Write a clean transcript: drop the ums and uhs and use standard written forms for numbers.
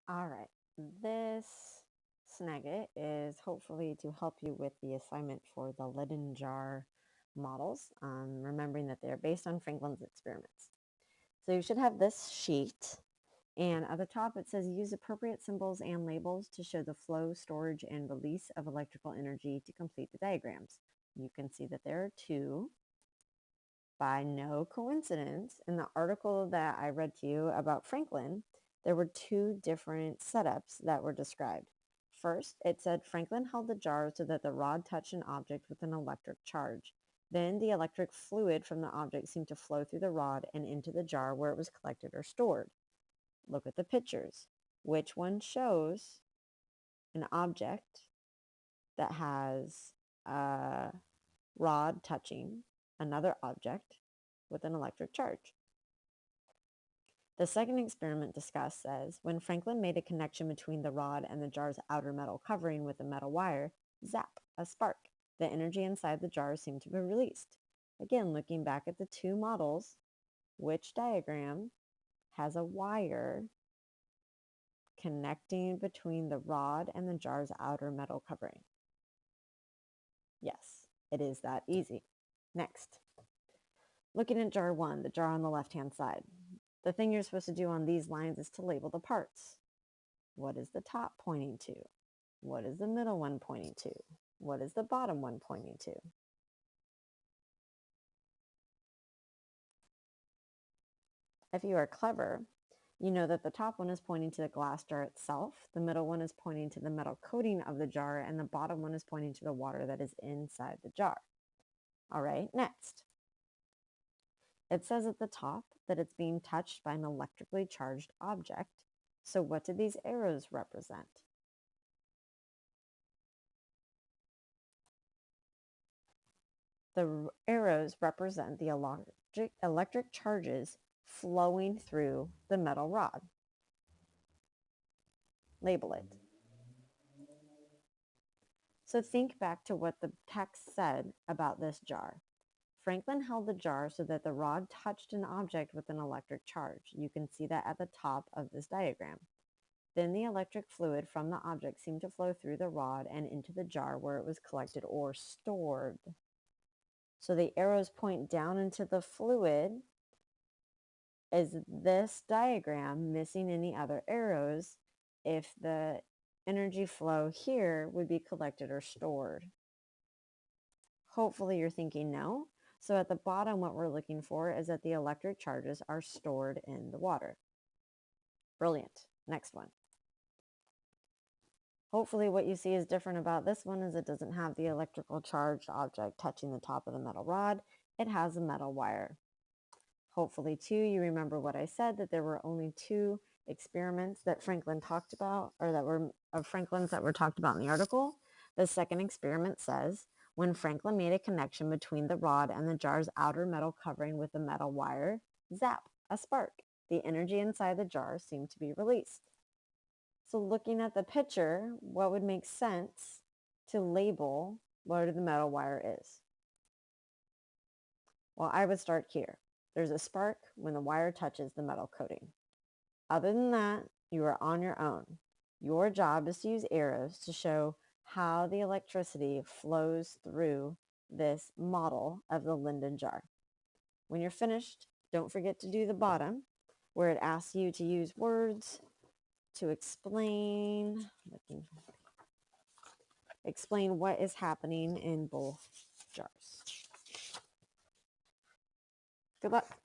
All right, this snagget is hopefully to help you with the assignment for the Leyden Jar models, remembering that they're based on Franklin's experiments. So you should have this sheet, and at the top it says use appropriate symbols and labels to show the flow, storage, and release of electrical energy to complete the diagrams. You can see that there are two. By no coincidence, in the article that I read to you about Franklin, there were two different setups that were described. First, it said Franklin held the jar so that the rod touched an object with an electric charge. Then the electric fluid from the object seemed to flow through the rod and into the jar where it was collected or stored. Look at the pictures. Which one shows an object that has a rod touching another object with an electric charge? The second experiment discussed says, when Franklin made a connection between the rod and the jar's outer metal covering with a metal wire, zap, a spark. The energy inside the jar seemed to be released. Again, looking back at the two models, which diagram has a wire connecting between the rod and the jar's outer metal covering? Yes, it is that easy. Next, looking at jar 1, the jar on the left-hand side. The thing you're supposed to do on these lines is to label the parts. What is the top pointing to? What is the middle one pointing to? What is the bottom one pointing to? If you are clever, you know that the top one is pointing to the glass jar itself, the middle one is pointing to the metal coating of the jar, and the bottom one is pointing to the water that is inside the jar. All right, next. It says at the top that it's being touched by an electrically charged object. So what do these arrows represent? The arrows represent the electric charges flowing through the metal rod. Label it. So think back to what the text said about this jar. Franklin held the jar so that the rod touched an object with an electric charge. You can see that at the top of this diagram. Then the electric fluid from the object seemed to flow through the rod and into the jar where it was collected or stored. So the arrows point down into the fluid. Is this diagram missing any other arrows if the energy flow here would be collected or stored? Hopefully you're thinking no. So at the bottom, what we're looking for is that the electric charges are stored in the water. Brilliant. Next one. Hopefully what you see is different about this one is it doesn't have the electrical charged object touching the top of the metal rod. It has a metal wire. Hopefully too, you remember what I said, that there were only two experiments that Franklin talked about, or that were of Franklin's that were talked about in the article. The second experiment says, when Franklin made a connection between the rod and the jar's outer metal covering with a metal wire, zap, a spark. The energy inside the jar seemed to be released. So looking at the picture, what would make sense to label what the metal wire is? Well, I would start here. There's a spark when the wire touches the metal coating. Other than that, you are on your own. Your job is to use arrows to show how the electricity flows through this model of the Leyden jar. When you're finished, don't forget to do the bottom where it asks you to use words to explain what is happening in both jars. Good luck.